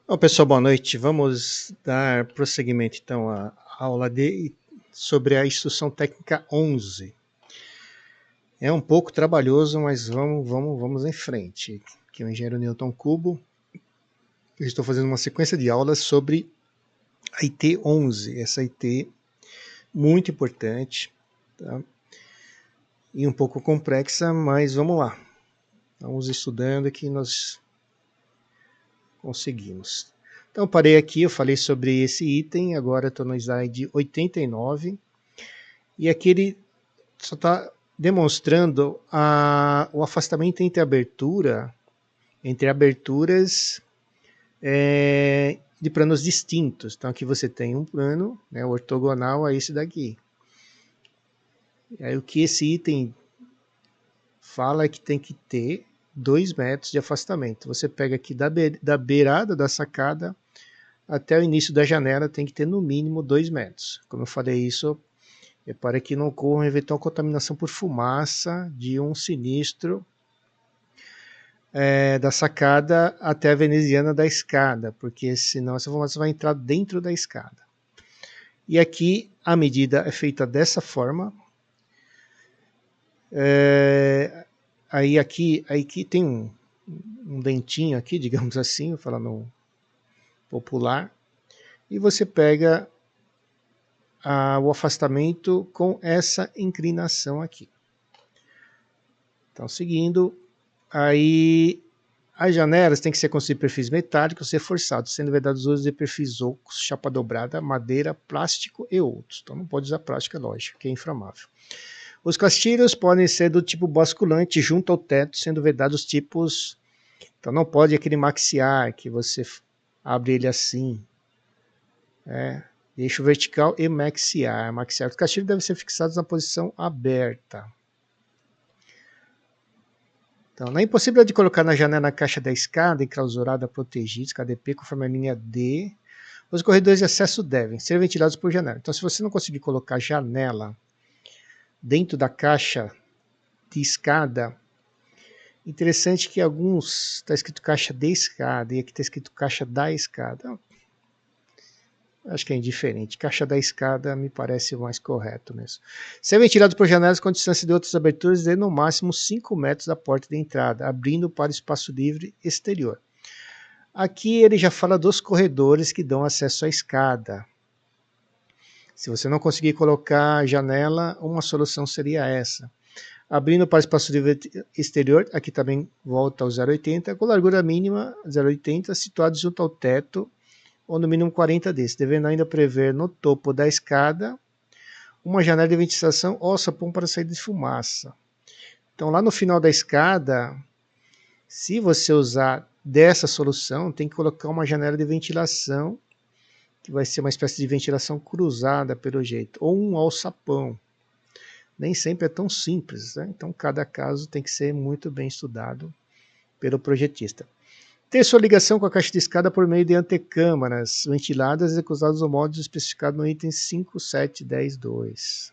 Bom, pessoal, boa noite. Vamos dar prosseguimento então à aula sobre a instrução técnica 11. É um pouco trabalhoso, mas vamos em frente. Aqui é o engenheiro Newton Cubo. Eu estou fazendo uma sequência de aulas sobre a IT 11. Essa IT muito importante, tá? E um pouco complexa, mas vamos lá. Vamos estudando que nós conseguimos. Então, parei aqui, eu falei sobre esse item, agora estou no slide 89. E aqui ele só está demonstrando o afastamento entre aberturas de planos distintos. Então aqui você tem um plano, né, ortogonal a esse daqui. E aí o que esse item fala é que tem que ter 2 metros de afastamento. Você pega aqui da beirada da sacada até o início da janela, tem que ter no mínimo 2 metros. Como eu falei isso, é para que não ocorra eventual contaminação por fumaça de um sinistro da sacada até a veneziana da escada, porque senão essa fumaça vai entrar dentro da escada. E aqui a medida é feita dessa forma. Aí aqui tem um dentinho aqui, digamos assim, falando popular, e você pega o afastamento com essa inclinação aqui. Então, seguindo, aí as janelas têm que ser construídas de perfis metálicos reforçados, sendo vedados os usos de perfis ocos, chapa dobrada, madeira, plástico e outros. Então não pode usar plástico, é lógico, que é inflamável. Os castilhos podem ser do tipo basculante junto ao teto, sendo vedados tipos... Então não pode aquele maxiar, que você abre ele assim. Eixo vertical e maxiar. Os castilhos devem ser fixados na posição aberta. Então, na impossibilidade de colocar na janela a caixa da escada enclausurada protegida, KDP, conforme a linha D, os corredores de acesso devem ser ventilados por janela. Então, se você não conseguir colocar janela dentro da caixa de escada, interessante que alguns está escrito caixa de escada e aqui está escrito caixa da escada. Acho que é indiferente. Caixa da escada me parece o mais correto mesmo. Ser ventilado por janelas com distância de outras aberturas de no máximo 5 metros da porta de entrada, abrindo para espaço livre exterior. Aqui ele já fala dos corredores que dão acesso à escada. Se você não conseguir colocar janela, uma solução seria essa. Abrindo para espaço livre exterior, aqui também volta ao 0,80, com largura mínima 0,80, situado junto ao teto, ou no mínimo 40 desses, devendo ainda prever no topo da escada uma janela de ventilação ou sapão para saída de fumaça. Então lá no final da escada, se você usar dessa solução, tem que colocar uma janela de ventilação, que vai ser uma espécie de ventilação cruzada pelo jeito, ou um alçapão. Nem sempre é tão simples, né? Então cada caso tem que ser muito bem estudado pelo projetista. Ter sua ligação com a caixa de escada por meio de antecâmaras ventiladas executadas no modo especificado no item 5.7.10.2.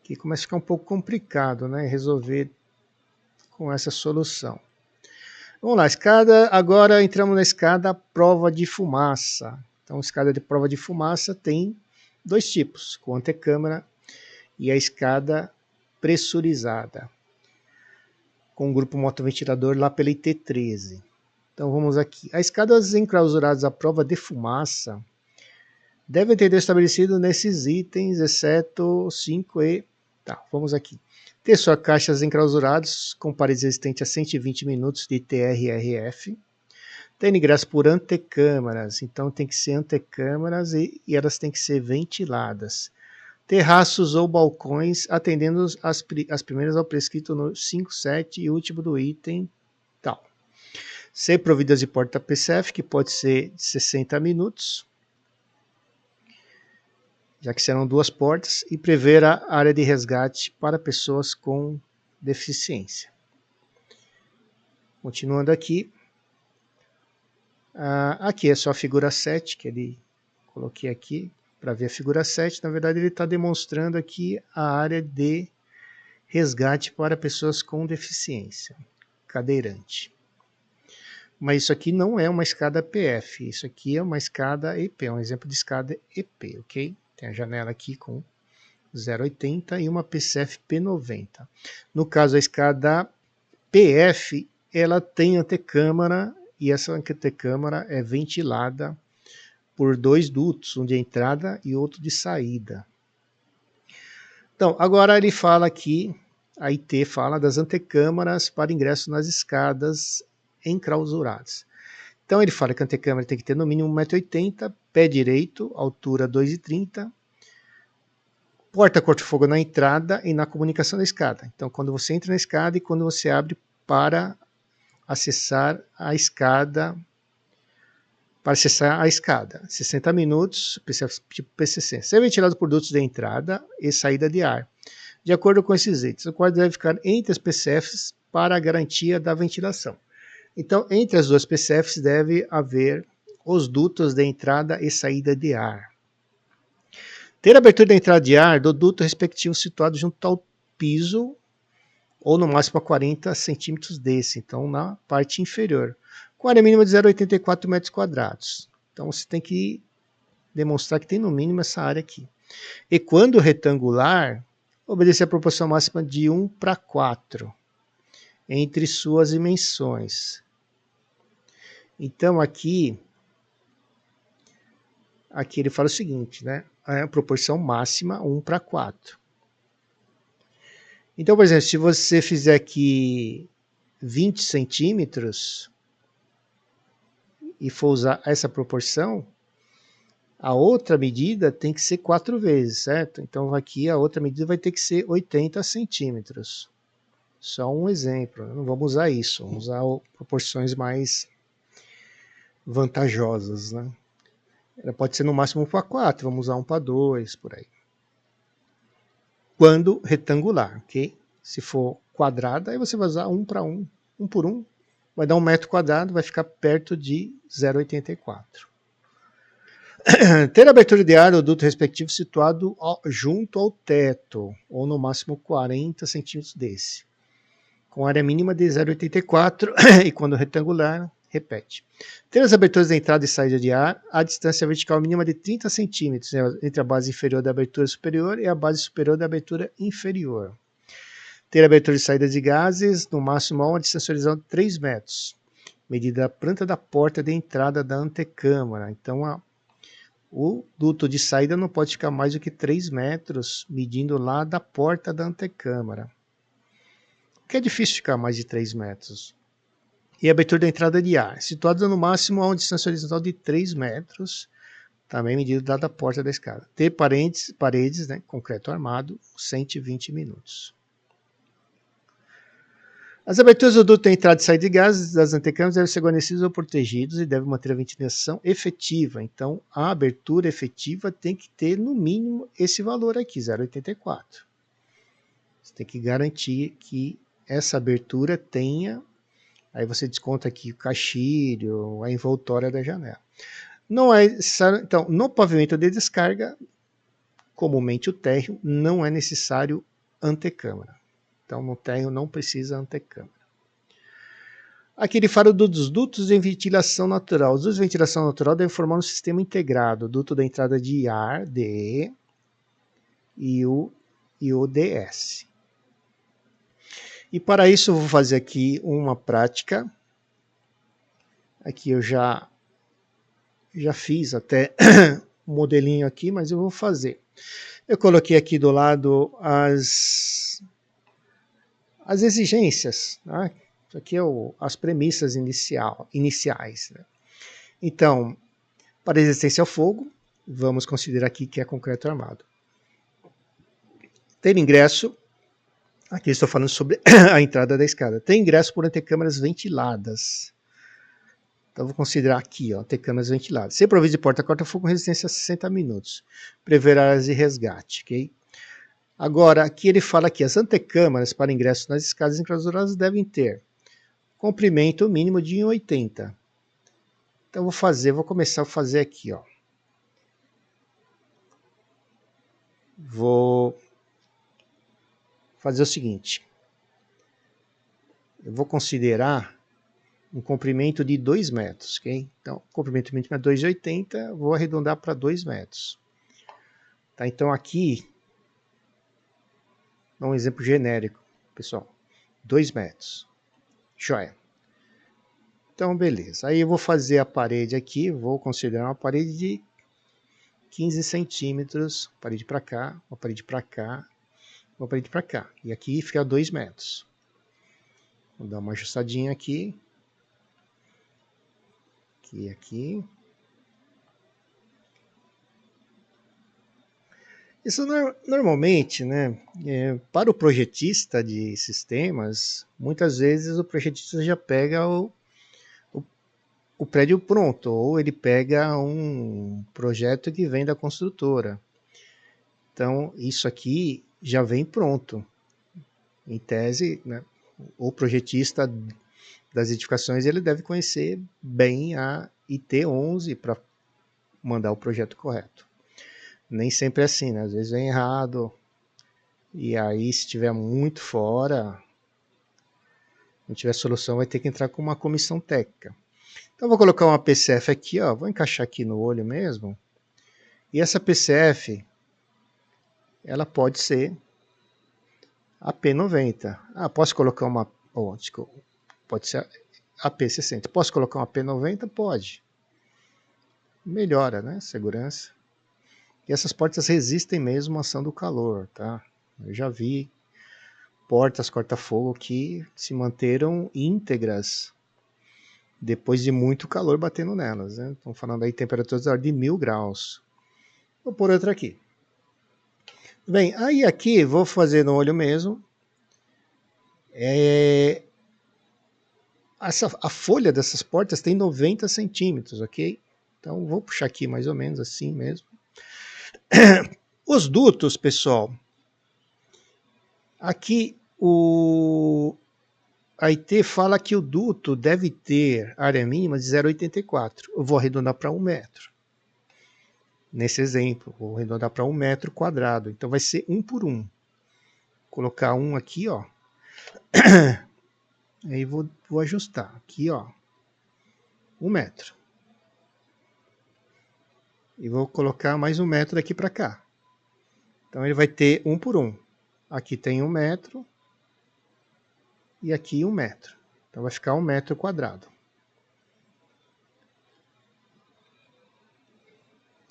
Aqui começa a ficar um pouco complicado, né? Resolver com essa solução. Vamos lá, escada. Agora entramos na escada prova de fumaça. Então, escada de prova de fumaça tem 2 tipos, com antecâmara e a escada pressurizada, com o grupo motoventilador lá pela IT13. Então vamos aqui. As escadas enclausuradas à prova de fumaça devem ter estabelecido nesses itens, exceto 5 e... Tá, vamos aqui. Ter suas caixas enclausuradas com paredes resistentes a 120 minutos de TRRF. Ter ingresso por antecâmaras, então tem que ser antecâmaras e elas têm que ser ventiladas. Terraços ou balcões, atendendo as primeiras ao prescrito no 5.7 e último do item tal. Ser providas de porta PCF, que pode ser de 60 minutos, já que serão 2 portas, e prever a área de resgate para pessoas com deficiência. Continuando aqui, aqui é só a figura 7, que ele coloquei aqui, para ver a figura 7, na verdade ele está demonstrando aqui a área de resgate para pessoas com deficiência, cadeirante. Mas isso aqui não é uma escada PF, isso aqui é uma escada EP, é um exemplo de escada EP, ok? Tem a janela aqui com 0,80 e uma PCF P90. No caso, a escada PF, ela tem antecâmara e essa antecâmara é ventilada por dois dutos, um de entrada e outro de saída. Então, agora ele fala aqui, a IT fala das antecâmaras para ingresso nas escadas enclausuradas. Então ele fala que a antecâmara tem que ter no mínimo 1,80 m, pé direito, altura 2,30 m, porta corta-fogo na entrada e na comunicação da escada. Então quando você entra na escada e quando você abre para acessar a escada, 60 minutos, tipo PCC. Ser ventilado por dutos de entrada e saída de ar. De acordo com esses itens, o quarto deve ficar entre as PCFs para a garantia da ventilação. Então, entre as duas PCFs deve haver os dutos de entrada e saída de ar. Ter abertura de entrada de ar do duto respectivo situado junto ao piso ou no máximo a 40 centímetros desse, então na parte inferior, com área mínima de 0,84 metros quadrados. Então você tem que demonstrar que tem no mínimo essa área aqui. E quando retangular, obedecer a proporção máxima de 1:4 entre suas dimensões. Então aqui ele fala o seguinte, né? A proporção máxima 1:4. Então, por exemplo, se você fizer aqui 20 centímetros e for usar essa proporção, a outra medida tem que ser 4 vezes, certo? Então aqui a outra medida vai ter que ser 80 centímetros. Só um exemplo, não vamos usar isso, vamos usar proporções mais vantajosas, né? Ela pode ser no máximo 1:4, vamos usar 1:2, por aí. Quando retangular, ok? Se for quadrada, aí você vai usar 1:1, 1 por 1, vai dar 1 metro quadrado, vai ficar perto de 0,84. Ter abertura de ar do duto respectivo situado junto ao teto, ou no máximo 40 centímetros desse, com área mínima de 0,84 e quando retangular, repete. Ter as aberturas de entrada e saída de ar, a distância vertical mínima de 30 centímetros entre a base inferior da abertura superior e a base superior da abertura inferior. Ter abertura e saída de gases, no máximo a uma distância horizontal de 3 metros, medida a planta da porta de entrada da antecâmara. Então, o duto de saída não pode ficar mais do que 3 metros, medindo lá da porta da antecâmara. Que é difícil ficar mais de 3 metros. E a abertura da entrada de ar, situada no máximo a uma distância horizontal de 3 metros, também medido dada a porta da escada. Ter paredes, né, concreto armado, 120 minutos. As aberturas do duto de entrada e saída de gases das antecâmaras devem ser guarnecidos ou protegidos e devem manter a ventilação efetiva. Então, a abertura efetiva tem que ter, no mínimo, esse valor aqui, 0,84. Você tem que garantir que essa abertura tenha, aí você desconta aqui o caixilho, a envoltória da janela. Não é necessário, então, no pavimento de descarga, comumente o térreo, não é necessário antecâmara. Então, no térreo não precisa antecâmara. Aqui ele fala dos dutos de ventilação natural. Os dutos de ventilação natural devem formar um sistema integrado, o duto da entrada de ar, DE, e o DS. E para isso eu vou fazer aqui uma prática. Aqui eu já fiz até um modelinho aqui, mas eu vou fazer. Eu coloquei aqui do lado as exigências, né? Isso aqui é as premissas iniciais. Né? Então, para resistência ao fogo, vamos considerar aqui que é concreto armado. Ter ingresso, aqui estou falando sobre a entrada da escada. Ter ingresso por antecâmaras ventiladas. Então, vou considerar aqui, ó, antecâmaras ventiladas. Ser provido de porta corta-fogo com resistência a 60 minutos. Prever áreas de resgate, ok? Agora, aqui ele fala que as antecâmaras para ingresso nas escadas enclausuradas devem ter comprimento mínimo de 1,80. Então vou começar a fazer aqui, ó. Vou fazer o seguinte. Eu vou considerar um comprimento de 2 metros, ok? Então, comprimento mínimo é 2,80, vou arredondar para 2 metros. Tá, então aqui, dá um exemplo genérico, pessoal, 2 metros, joia. Então, beleza, aí eu vou fazer a parede aqui, vou considerar uma parede de 15 centímetros, parede para cá, uma parede para cá, uma parede para cá, e aqui fica 2 metros. Vou dar uma ajustadinha aqui, aqui. Isso normalmente, né, para o projetista de sistemas, muitas vezes o projetista já pega o prédio pronto, ou ele pega um projeto que vem da construtora. Então, isso aqui já vem pronto. Em tese, né, o projetista das edificações ele deve conhecer bem a IT11 para mandar o projeto correto. Nem sempre é assim, né? Às vezes vem errado, e aí se tiver muito fora, não tiver solução, vai ter que entrar com uma comissão técnica. Então vou colocar uma PCF aqui, ó, vou encaixar aqui no olho mesmo, e essa PCF, ela pode ser a P90. Ah, posso colocar uma, desculpa, pode ser a P60. Posso colocar uma P90? Pode. Melhora, né, segurança. E essas portas resistem mesmo à ação do calor, tá? Eu já vi portas corta-fogo que se manteram íntegras depois de muito calor batendo nelas, né? Estão falando aí temperaturas de 1000 graus. Vou pôr outra aqui. Bem, aí aqui vou fazer no olho mesmo. A folha dessas portas tem 90 centímetros, ok? Então vou puxar aqui mais ou menos assim mesmo. Os dutos, pessoal. Aqui a IT fala que o duto deve ter área mínima de 0,84. Eu vou arredondar para 1 metro. Nesse exemplo, vou arredondar para 1 metro quadrado. Então vai ser 1 por 1. Vou colocar 1 aqui, ó. Aí vou ajustar. Aqui, ó. 1 metro. E vou colocar mais 1 metro daqui para cá. Então ele vai ter 1 por 1. Aqui tem 1 metro. E aqui 1 metro. Então vai ficar 1 metro quadrado.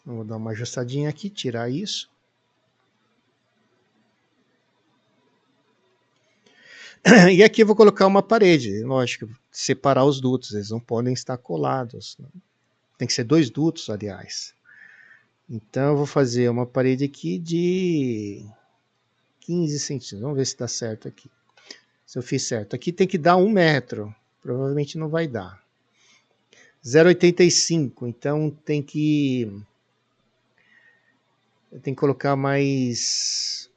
Vou dar uma ajustadinha aqui, tirar isso. E aqui eu vou colocar uma parede, lógico, separar os dutos, eles não podem estar colados. Tem que ser 2 dutos, aliás. Então eu vou fazer uma parede aqui de 15 centímetros. Vamos ver se dá certo aqui. Se eu fiz certo. Aqui tem que dar 1 metro. Provavelmente não vai dar. 0,85. Então tem que... eu tenho que colocar mais...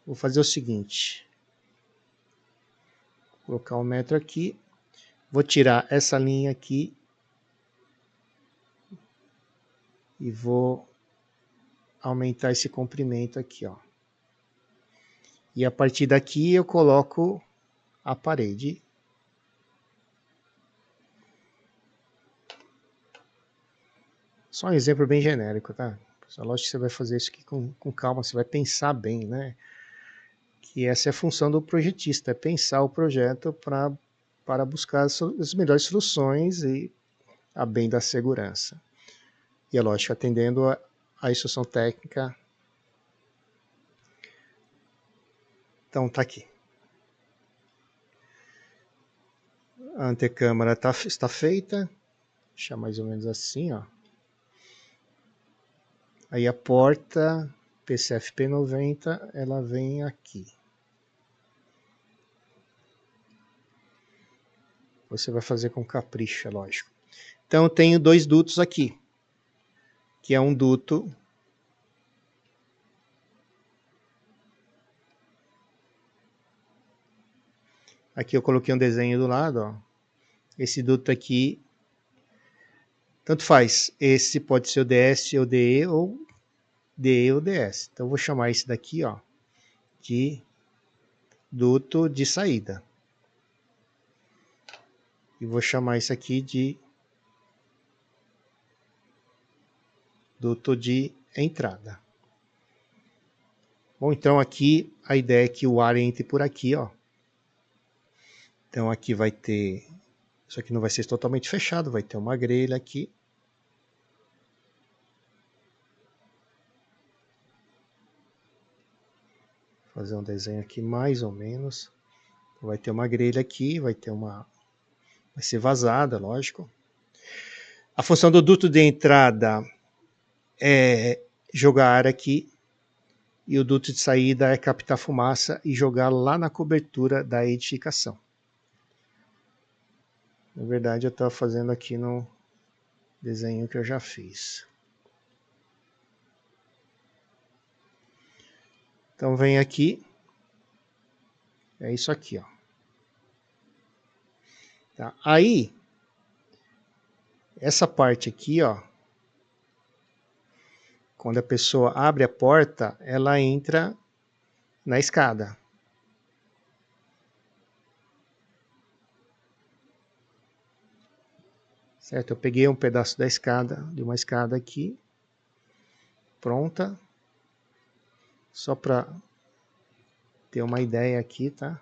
vou fazer o seguinte. Vou colocar 1 metro aqui. Vou tirar essa linha aqui. E vou aumentar esse comprimento aqui, ó. E a partir daqui eu coloco a parede. Só um exemplo bem genérico, tá? Lógico que você vai fazer isso aqui com calma, você vai pensar bem, né? Que essa é a função do projetista, é pensar o projeto para buscar as melhores soluções e a bem da segurança. E é lógico, atendendo a instrução técnica. Então tá aqui. A antecâmara está feita. Deixar mais ou menos assim, ó. Aí a porta PCF P90, ela vem aqui. Você vai fazer com capricho, é lógico. Então eu tenho 2 dutos aqui, que é um duto aqui eu coloquei um desenho do lado, ó. Esse duto aqui, tanto faz, esse pode ser o DS ou DE ou DE ou DS. Então eu vou chamar esse daqui, ó, de duto de saída. E vou chamar isso aqui de duto de entrada. Bom, então aqui a ideia é que o ar entre por aqui, ó. Então aqui vai ter, isso aqui não vai ser totalmente fechado, vai ter uma grelha aqui. Vou fazer um desenho aqui mais ou menos. Vai ter uma grelha aqui, vai ser vazada, lógico. A função do duto de entrada é jogar ar aqui. E o duto de saída é captar fumaça e jogar lá na cobertura da edificação. Na verdade, eu estava fazendo aqui no desenho que eu já fiz. Então vem aqui, é isso aqui, ó. Tá? Aí, essa parte aqui, ó, quando a pessoa abre a porta, ela entra na escada. Certo? Eu peguei um pedaço da escada, de uma escada aqui, pronta, só para ter uma ideia aqui, tá?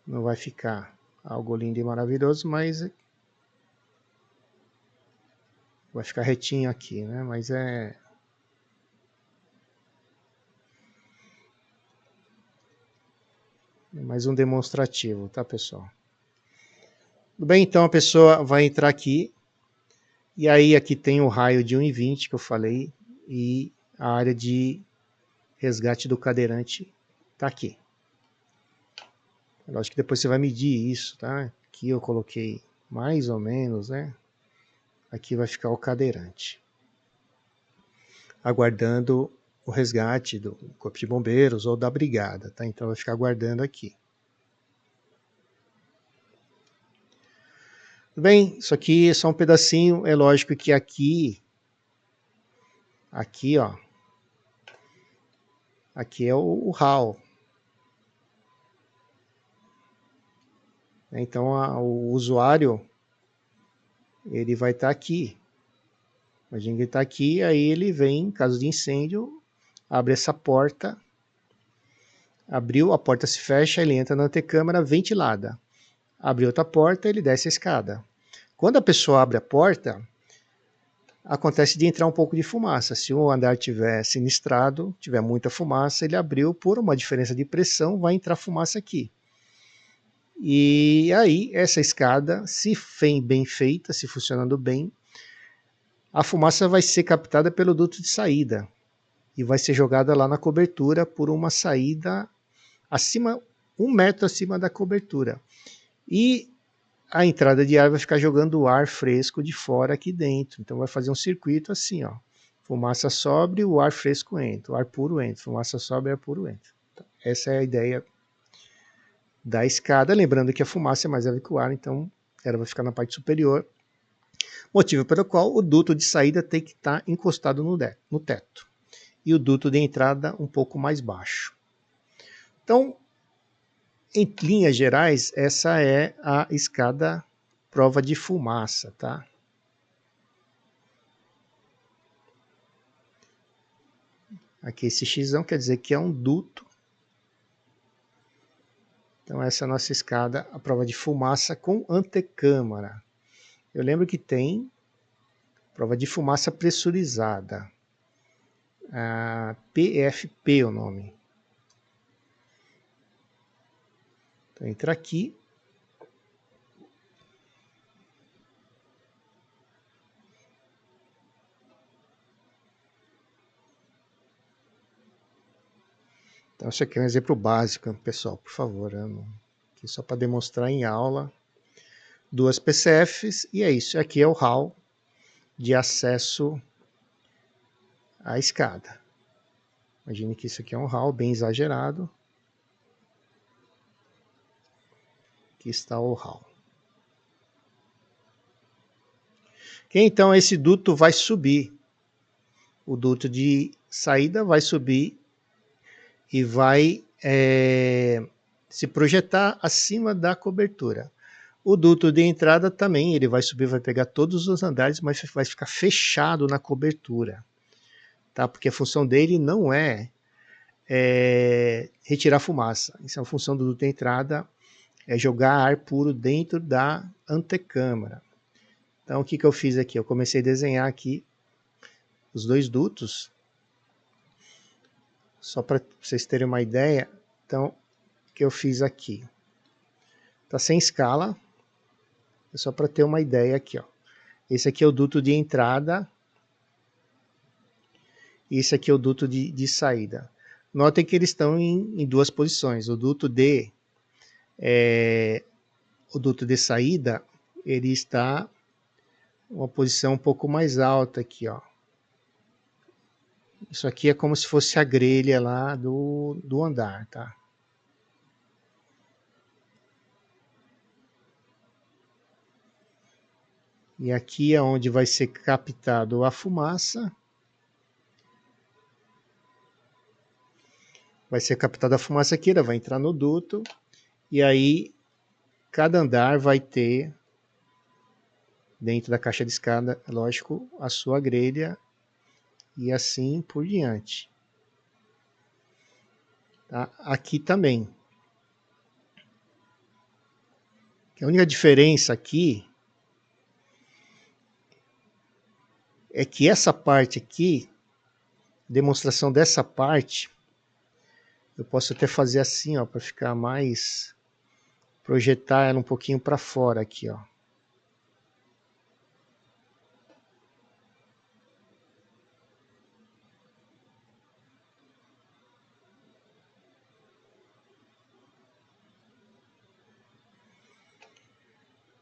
Não vai ficar algo lindo e maravilhoso, mas vai ficar retinho aqui, né? Mas é mais um demonstrativo, tá, pessoal? Tudo bem, então a pessoa vai entrar aqui, e aí aqui tem o raio de 1,20 que eu falei, e a área de resgate do cadeirante tá aqui. Lógico que depois você vai medir isso, tá? Aqui eu coloquei mais ou menos, né? Aqui vai ficar o cadeirante, aguardando o resgate do Corpo de Bombeiros ou da Brigada, tá? Então vai ficar aguardando aqui. Tudo bem, isso aqui é só um pedacinho, é lógico que aqui, ó, aqui é o hall. Então o usuário, ele vai estar aqui. Imagina que ele está aqui, aí ele vem, em caso de incêndio, abre essa porta, abriu, a porta se fecha, ele entra na antecâmara ventilada. Abre outra porta, ele desce a escada. Quando a pessoa abre a porta, acontece de entrar um pouco de fumaça. Se o andar tiver sinistrado, tiver muita fumaça, ele abriu, por uma diferença de pressão, vai entrar fumaça aqui. E aí, essa escada, se bem feita, se funcionando bem, a fumaça vai ser captada pelo duto de saída e vai ser jogada lá na cobertura por uma saída acima, 1 metro acima da cobertura. E a entrada de ar vai ficar jogando o ar fresco de fora aqui dentro. Então vai fazer um circuito assim, ó. Fumaça sobe, o ar fresco entra, o ar puro entra. Fumaça sobe, ar puro entra. Então, essa é a ideia da escada. Lembrando que a fumaça é mais leve que o ar, então ela vai ficar na parte superior. Motivo pelo qual o duto de saída tem que estar encostado no teto. E o duto de entrada um pouco mais baixo. Então, em linhas gerais, essa é a escada prova de fumaça, tá? Aqui esse xão quer dizer que é um duto. Então essa é a nossa escada, a prova de fumaça com antecâmara. Eu lembro que tem prova de fumaça pressurizada. A PFP é o nome. Então entra aqui. Então isso aqui é um exemplo básico, pessoal, por favor. Aqui só para demonstrar em aula. 2 PCFs e é isso. Aqui é o hall de acesso à escada. Imagine que isso aqui é um hall bem exagerado. Aqui está o hall. Então esse duto vai subir. O duto de saída vai subir e vai se projetar acima da cobertura. O duto de entrada também, ele vai subir, vai pegar todos os andares, mas vai ficar fechado na cobertura. Tá? Porque a função dele não é retirar fumaça. Isso é uma função do duto de entrada, é jogar ar puro dentro da antecâmara. Então, o que eu fiz aqui? Eu comecei a desenhar aqui os dois dutos, só para vocês terem uma ideia. Então, o que eu fiz aqui? Está sem escala, é só para ter uma ideia aqui. Ó. Esse aqui é o duto de entrada, e esse aqui é o duto de saída. Notem que eles estão em duas posições. O duto de saída, ele está em uma posição um pouco mais alta aqui, ó. Isso aqui é como se fosse a grelha lá do andar, tá? E aqui é onde vai ser captado a fumaça. Vai ser captada a fumaça aqui, ela vai entrar no duto. E aí, cada andar vai ter, dentro da caixa de escada, lógico, a sua grelha. E assim por diante. Tá? Aqui também. A única diferença aqui é que essa parte aqui, demonstração dessa parte, eu posso até fazer assim, ó, para ficar mais, projetar ela um pouquinho para fora aqui, ó.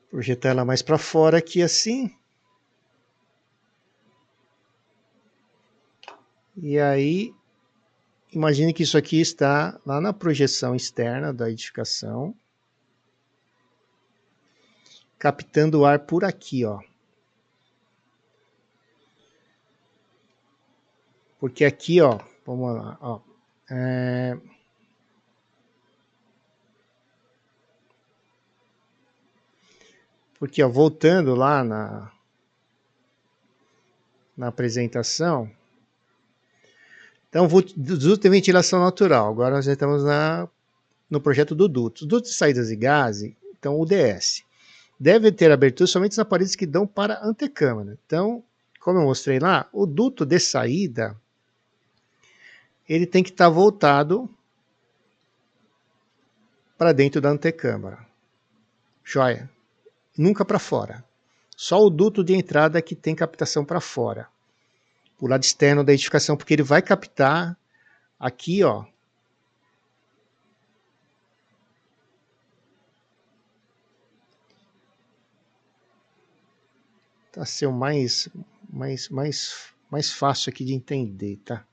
Projetar ela mais para fora aqui assim. E aí, imagine que isso aqui está lá na projeção externa da edificação, captando o ar por aqui, ó. Porque aqui, ó, vamos lá, ó. Porque, ó, voltando lá na apresentação, então, duto de ventilação natural. Agora nós já estamos no projeto do duto. Os dutos de saídas de gás, então UDS, deve ter abertura somente nas paredes que dão para a antecâmara. Então, como eu mostrei lá, o duto de saída, ele tem que estar voltado para dentro da antecâmara. Joia. Nunca para fora. Só o duto de entrada que tem captação para fora. O lado externo da edificação, porque ele vai captar aqui, ó. Tá sendo mais fácil aqui de entender, tá?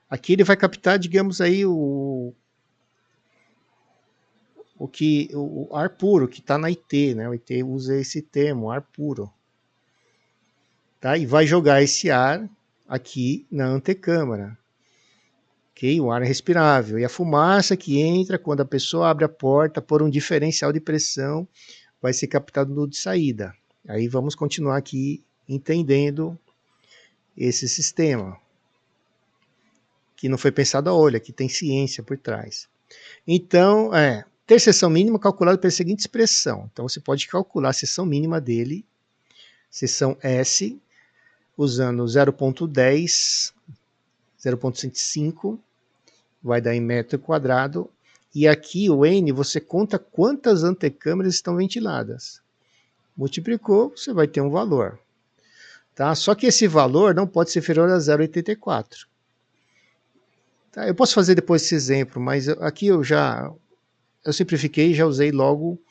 Aqui ele vai captar, digamos aí, o ar puro que está na IT, né? O IT usa esse termo, ar puro. Tá? E vai jogar esse ar aqui na antecâmara. Okay? O ar é respirável. E a fumaça que entra quando a pessoa abre a porta por um diferencial de pressão vai ser captado no de saída. Aí vamos continuar aqui entendendo esse sistema, que não foi pensado a olho, que tem ciência por trás. Então, ter seção mínima calculada pela seguinte expressão. Então, você pode calcular a seção mínima dele, seção S, usando 0,10, 0,105, vai dar em metro quadrado. E aqui o N, você conta quantas antecâmaras estão ventiladas. Multiplicou, você vai ter um valor. Tá? Só que esse valor não pode ser inferior a 0,84. Tá? Eu posso fazer depois esse exemplo, mas aqui eu simplifiquei e já usei logo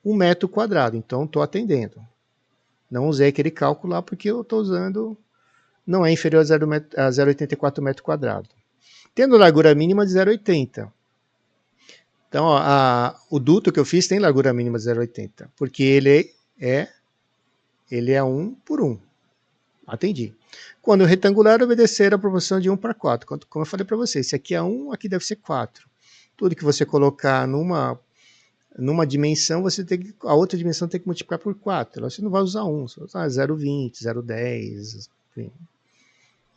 1 metro quadrado, então estou atendendo. Não usei aquele cálculo lá porque eu estou usando, não é inferior a 0,84 metro quadrado. Tendo largura mínima de 0,80. Então, ó, o duto que eu fiz tem largura mínima de 0,80, porque ele é 1 por 1. Atendi. Quando retangular, obedecer a proporção de 1 para 4. Como eu falei para vocês, esse aqui é 1, aqui deve ser 4. Tudo que você colocar numa dimensão, a outra dimensão tem que multiplicar por 4. Você não vai usar 1, você vai usar 0,20, 0,10, enfim.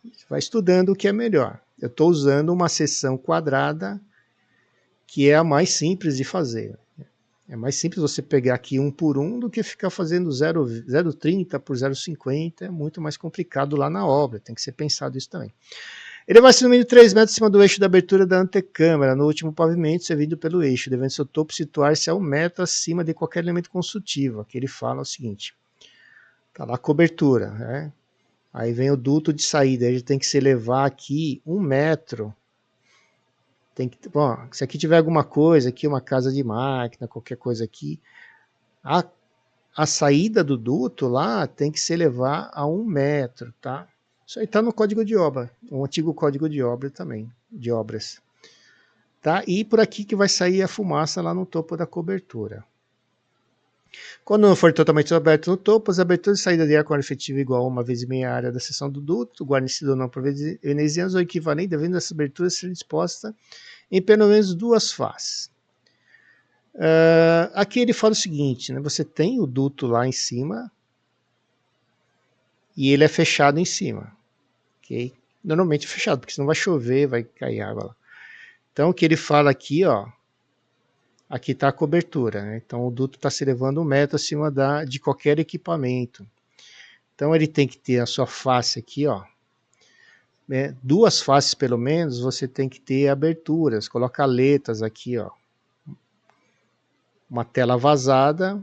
Você vai estudando o que é melhor. Eu estou usando uma seção quadrada, que é a mais simples de fazer. É mais simples você pegar aqui 1 por 1 do que ficar fazendo 0,30 por 0,50. É muito mais complicado lá na obra. Tem que ser pensado isso também. Ele vai ser no mínimo 3 metros acima do eixo da abertura da antecâmara, no último pavimento, servido pelo eixo, devendo seu topo situar-se a 1 metro acima de qualquer elemento construtivo. Aqui ele fala o seguinte: está lá a cobertura, né? Aí vem o duto de saída, ele tem que se elevar aqui 1 metro. Bom, se aqui tiver alguma coisa, aqui uma casa de máquina, qualquer coisa aqui, a saída do duto lá tem que se elevar a 1 metro, tá? Isso aí está no código de obra, um antigo código de obra também, de obras. Tá? E por aqui que vai sair a fumaça lá no topo da cobertura. Quando não for totalmente aberto no topo, as aberturas de saída de ar com ar efetivo igual a 1 vezes meia área da seção do duto, guarnecido ou não por venezianos ou equivalente, devendo essa abertura ser disposta em pelo menos 2 faces. Aqui ele fala o seguinte, né? Você tem o duto lá em cima e ele é fechado em cima. Okay? Normalmente é fechado, porque senão vai chover, vai cair água lá. Então o que ele fala aqui, ó, aqui está a cobertura, né? Então o duto está se elevando 1 metro acima de qualquer equipamento. Então ele tem que ter a sua face aqui, ó, né? 2 faces pelo menos, você tem que ter aberturas, coloca aletas aqui, ó, uma tela vazada,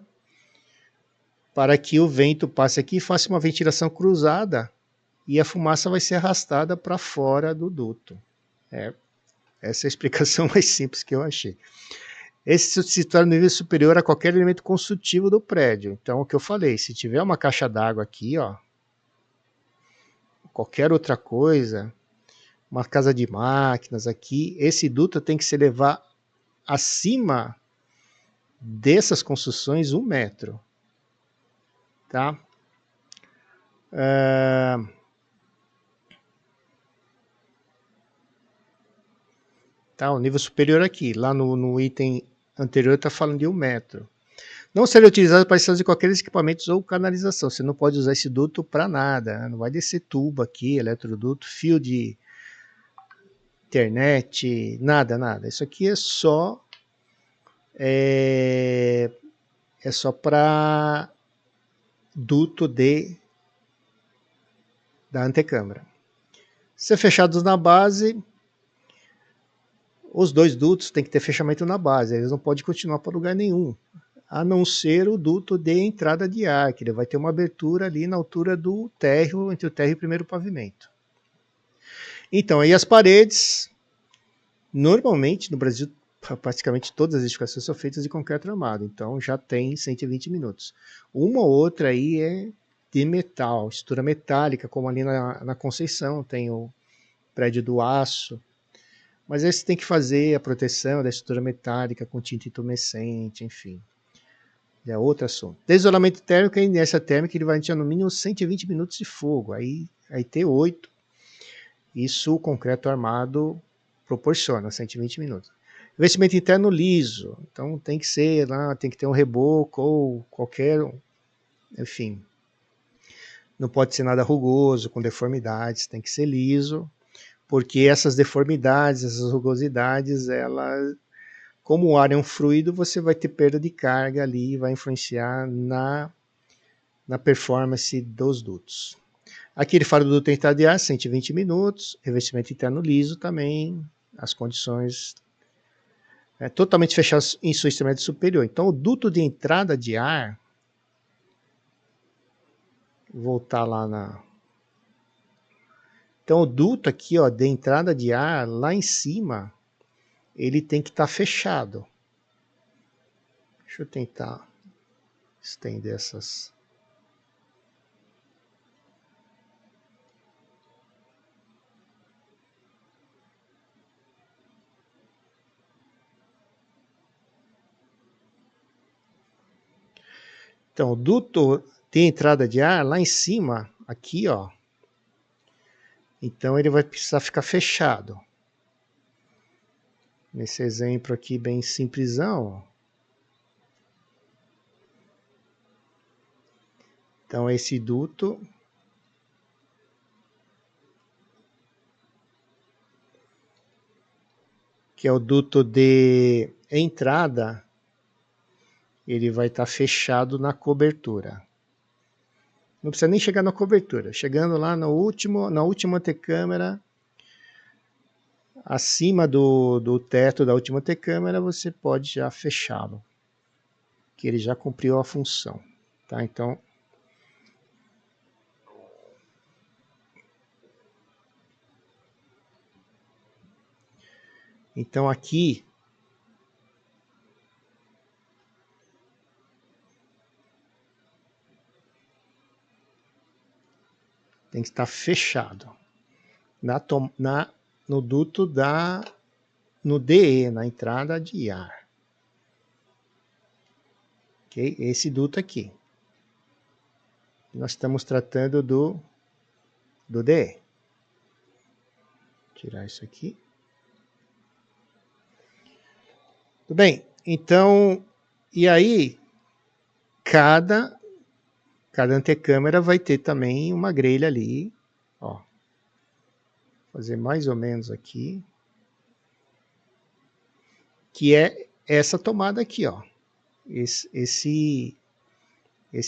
para que o vento passe aqui e faça uma ventilação cruzada e a fumaça vai ser arrastada para fora do duto. Essa é a explicação mais simples que eu achei. Esse se torna no nível superior a qualquer elemento construtivo do prédio. Então, o que eu falei, se tiver uma caixa d'água aqui, ó, qualquer outra coisa, uma casa de máquinas aqui, esse duto tem que se elevar acima dessas construções 1 metro. Tá? Tá, o nível superior aqui. Lá no item anterior está falando de 1 metro. Não será utilizado para instalação de qualquer equipamento ou canalização. Você não pode usar esse duto para nada. Né? Não vai descer tubo aqui, eletroduto, fio de internet, nada. Isso aqui é só para duto da antecâmara. Ser fechados na base, os 2 dutos tem que ter fechamento na base. Eles não podem continuar para lugar nenhum, a não ser o duto de entrada de ar, que ele vai ter uma abertura ali na altura do térreo, entre o térreo e o primeiro pavimento. Então, aí as paredes, normalmente no Brasil, praticamente todas as edificações são feitas de concreto armado, então já tem 120 minutos. Uma ou outra aí é de metal, estrutura metálica, como ali na Conceição, tem o prédio do Aço, mas aí você tem que fazer a proteção da estrutura metálica com tinta intumescente, enfim. É outro assunto. Desisolamento térmico, a inércia térmica, ele vai ter no mínimo 120 minutos de fogo. Aí T8, isso o concreto armado proporciona, 120 minutos. Revestimento interno liso, então tem que ser lá, tem que ter um reboco ou qualquer, enfim. Não pode ser nada rugoso, com deformidades, tem que ser liso, porque essas deformidades, essas rugosidades, elas, como o ar é um fluido, você vai ter perda de carga ali e vai influenciar na performance dos dutos. Aqui ele fala do duto entrada de ar, 120 minutos, revestimento interno liso também, as condições totalmente fechado em sua extremidade superior. Então o duto de entrada de ar, voltar lá na... Então o duto aqui, ó, de entrada de ar, lá em cima, ele tem que estar fechado. Deixa eu tentar estender essas... Então, o duto de entrada de ar, lá em cima, aqui, ó, então ele vai precisar ficar fechado. Nesse exemplo aqui bem simplesão. Então esse duto que é o duto de entrada, ele vai estar fechado na cobertura. Não precisa nem chegar na cobertura. Chegando lá na última antecâmara, acima do teto da última antecâmara, você pode já fechá-lo, que ele já cumpriu a função. Tá? Então aqui tem que estar fechado no duto no DE, na entrada de ar. Okay? Esse duto aqui. Nós estamos tratando do DE. Tirar isso aqui. Tudo bem, então, e aí, cada antecâmara vai ter também uma grelha ali, ó. Fazer mais ou menos aqui, que é essa tomada aqui, ó. Esse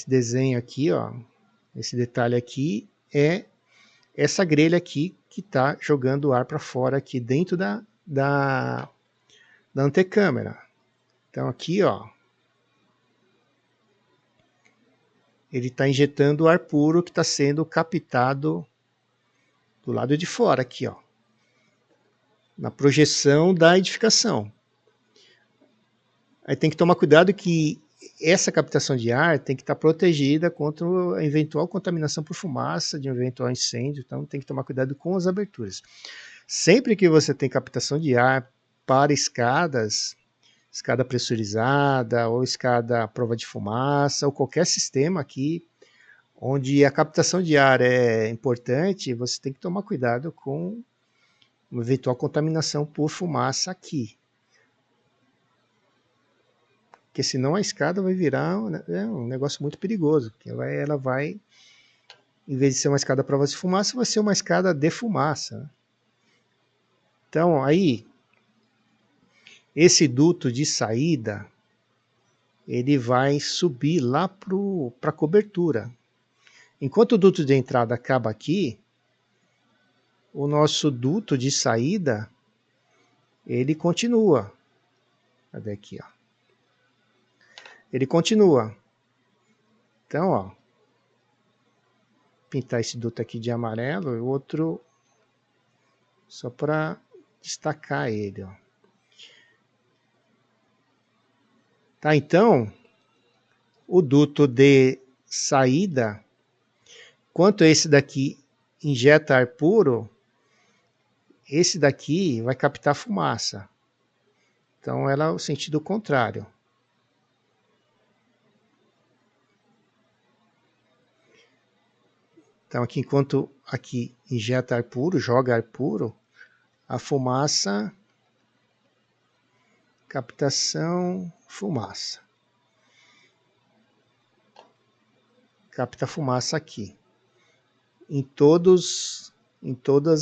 desenho aqui, ó, esse detalhe aqui é essa grelha aqui que está jogando o ar para fora aqui dentro da antecâmara. Então aqui, ó, ele está injetando o ar puro que está sendo captado do lado de fora aqui, ó, na projeção da edificação. Aí tem que tomar cuidado que essa captação de ar tem que estar protegida contra a eventual contaminação por fumaça de um eventual incêndio, então tem que tomar cuidado com as aberturas. Sempre que você tem captação de ar para escadas, escada pressurizada ou escada à prova de fumaça ou qualquer sistema aqui onde a captação de ar é importante, você tem que tomar cuidado com uma eventual contaminação por fumaça aqui. Porque senão a escada vai virar um negócio muito perigoso. Porque ela vai, em vez de ser uma escada à prova de fumaça, vai ser uma escada de fumaça. Então, aí, esse duto de saída, ele vai subir lá para a cobertura. Enquanto o duto de entrada acaba aqui, o nosso duto de saída, ele continua. Cadê aqui, ó? Ele continua. Então, ó, pintar esse duto aqui de amarelo e o outro só para destacar ele, ó. Tá, então, o duto de saída, quanto esse daqui injeta ar puro, esse daqui vai captar fumaça. Então, ela é o sentido contrário. Então, aqui, enquanto aqui injeta ar puro, joga ar puro, a fumaça, captação, fumaça. Capta fumaça aqui. Em todas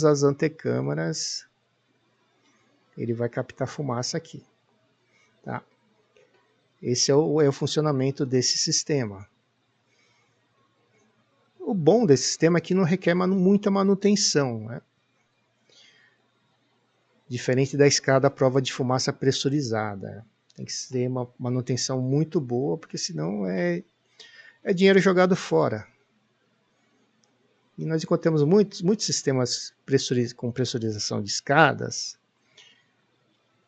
as antecâmaras, ele vai captar fumaça aqui. Tá? Esse é o funcionamento desse sistema. O bom desse sistema é que não requer muita manutenção, né? Diferente da escada à prova de fumaça pressurizada. Tem que ser uma manutenção muito boa, porque senão é dinheiro jogado fora. E nós encontramos muitos sistemas com pressurização de escadas,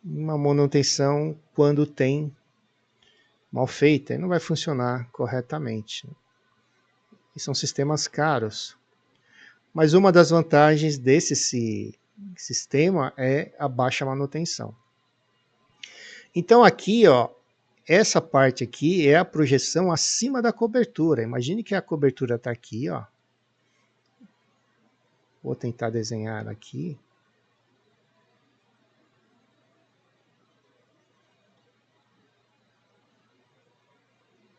uma manutenção, quando tem mal feita, não vai funcionar corretamente. E são sistemas caros. Mas uma das vantagens desse sistema é a baixa manutenção. Então aqui, ó, essa parte aqui é a projeção acima da cobertura. Imagine que a cobertura está aqui, ó. Vou tentar desenhar aqui.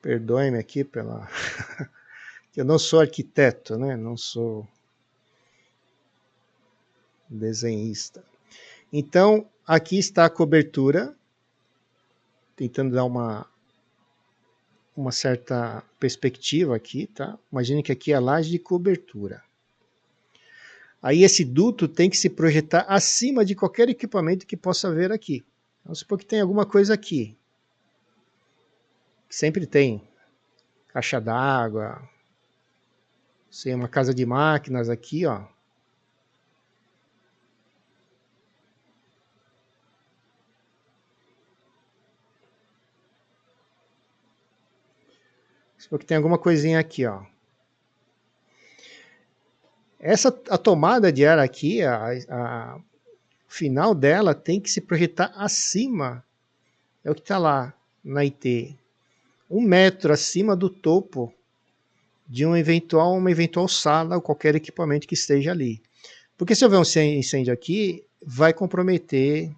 Perdoe-me aqui pela... Eu não sou arquiteto, né? Não sou desenhista. Então, aqui está a cobertura, tentando dar uma certa perspectiva aqui, tá? Imagine que aqui é a laje de cobertura. Aí esse duto tem que se projetar acima de qualquer equipamento que possa haver aqui. Vamos supor que tem alguma coisa aqui. Sempre tem caixa d'água, tem uma casa de máquinas aqui, ó. Porque tem alguma coisinha aqui, ó. A tomada de ar aqui, o final dela tem que se projetar acima. É o que está lá na IT. 1 metro acima do topo de uma eventual sala ou qualquer equipamento que esteja ali. Porque se houver um incêndio aqui, vai comprometer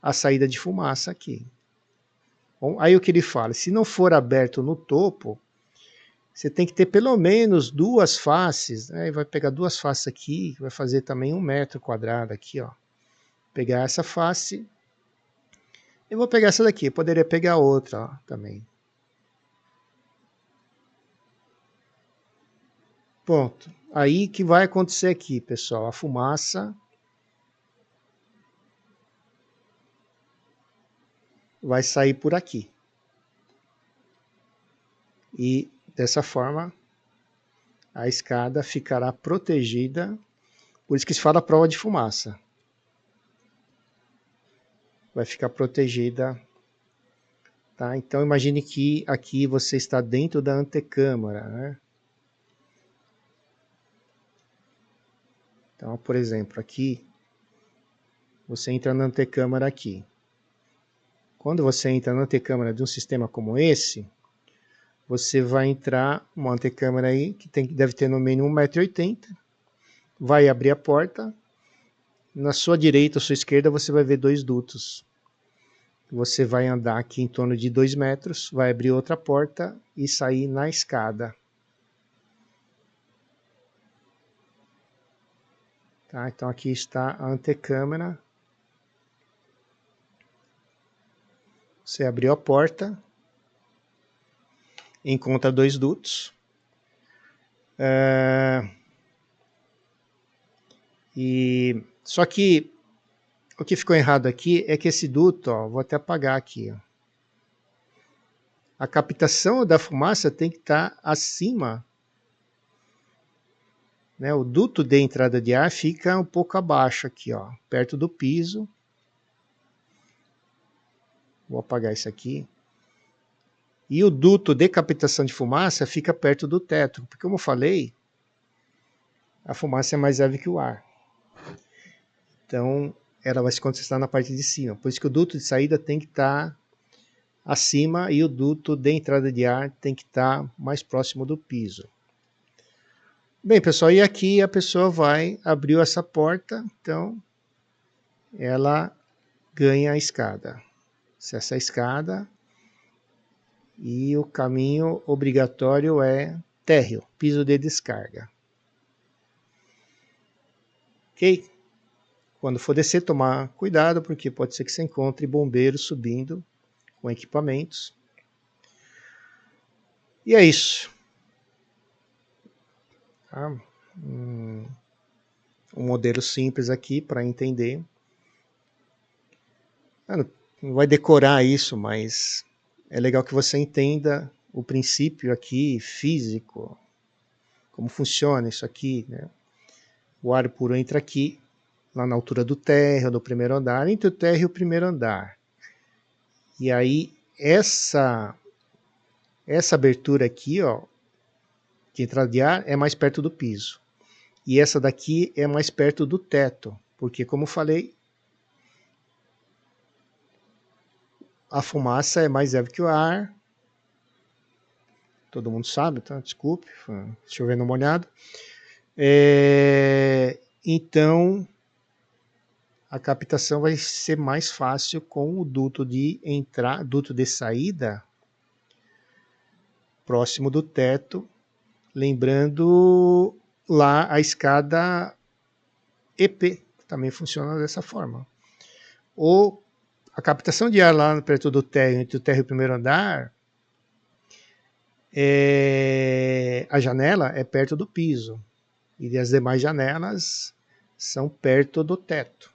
a saída de fumaça aqui. Bom, aí o que ele fala, se não for aberto no topo, você tem que ter pelo menos 2 faces, né? Vai pegar 2 faces aqui, vai fazer também 1 metro quadrado aqui, ó. Pegar essa face, eu vou pegar essa daqui, poderia pegar outra, ó, também. Pronto. Aí que vai acontecer aqui, pessoal, a fumaça vai sair por aqui. E dessa forma a escada ficará protegida, por isso que se fala prova de fumaça. Vai ficar protegida, tá? Então imagine que aqui você está dentro da antecâmara, né? Então, por exemplo, aqui você entra na antecâmara aqui. Quando você entra na antecâmara de um sistema como esse, você vai entrar uma antecâmara aí que deve ter no mínimo 1,80 m, vai abrir a porta, na sua direita ou sua esquerda você vai ver 2 dutos. Você vai andar aqui em torno de 2 metros, vai abrir outra porta e sair na escada. Tá? Então aqui está a antecâmara. Você abriu a porta, encontra 2 dutos. Só que o que ficou errado aqui é que esse duto, ó, vou até apagar aqui, ó. A captação da fumaça tem que estar acima, né? O duto de entrada de ar fica um pouco abaixo aqui, ó, perto do piso. Vou apagar isso aqui. E o duto de captação de fumaça fica perto do teto, porque como eu falei, a fumaça é mais leve que o ar. Então, ela vai se concentrar na parte de cima. Por isso que o duto de saída tem que estar acima e o duto de entrada de ar tem que estar mais próximo do piso. Bem, pessoal, e aqui a pessoa abriu essa porta, então ela ganha a escada. Acessa a escada e o caminho obrigatório é térreo, piso de descarga. Ok? Quando for descer, tomar cuidado, porque pode ser que você encontre bombeiros subindo com equipamentos. E é isso. Tá? Um modelo simples aqui para entender. Não vai decorar isso, mas é legal que você entenda o princípio aqui físico, como funciona isso aqui, né? O ar puro entra aqui, lá na altura do térreo, do primeiro andar, entre o térreo e o primeiro andar. E aí, essa abertura aqui, ó, de entrada de ar, é mais perto do piso. E essa daqui é mais perto do teto, porque, como falei, a fumaça é mais leve que o ar. Todo mundo sabe, tá? Desculpe, chovendo molhado. Então, a captação vai ser mais fácil com o duto de saída próximo do teto, lembrando lá a escada EP, também funciona dessa forma. Ou a captação de ar lá perto do térreo, entre o térreo e o primeiro andar, a janela é perto do piso. E as demais janelas são perto do teto.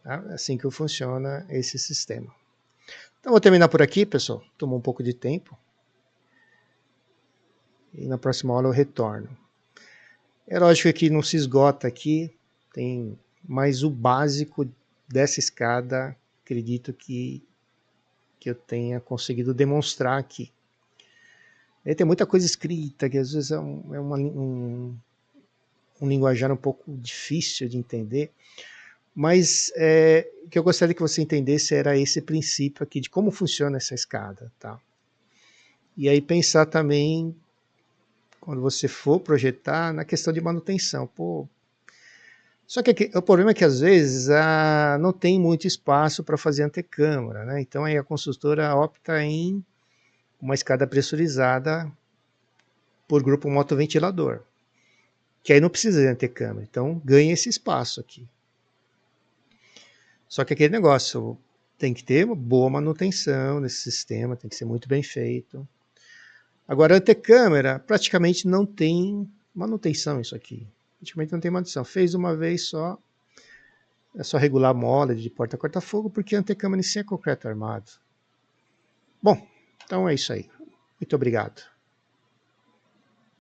Tá? Assim que funciona esse sistema. Então vou terminar por aqui, pessoal. Tomou um pouco de tempo. E na próxima aula eu retorno. É lógico que não se esgota aqui. Tem mais o básico dessa escada. Acredito que eu tenha conseguido demonstrar aqui. E tem muita coisa escrita, que às vezes é um linguajar um pouco difícil de entender. Mas o que eu gostaria que você entendesse era esse princípio aqui de como funciona essa escada, tá? E aí pensar também, quando você for projetar, na questão de manutenção. Pô, só que o problema é que às vezes não tem muito espaço para fazer antecâmara, né? Então aí a construtora opta em uma escada pressurizada por grupo motoventilador, que aí não precisa de antecâmara, então ganha esse espaço aqui. Só que aquele negócio, tem que ter uma boa manutenção nesse sistema, tem que ser muito bem feito. Agora, a antecâmera praticamente não tem manutenção isso aqui. Praticamente não tem manutenção. Fez uma vez só, é só regular a mola de porta corta-fogo, porque a antecâmera em si é concreto armado. Bom, então é isso aí. Muito obrigado.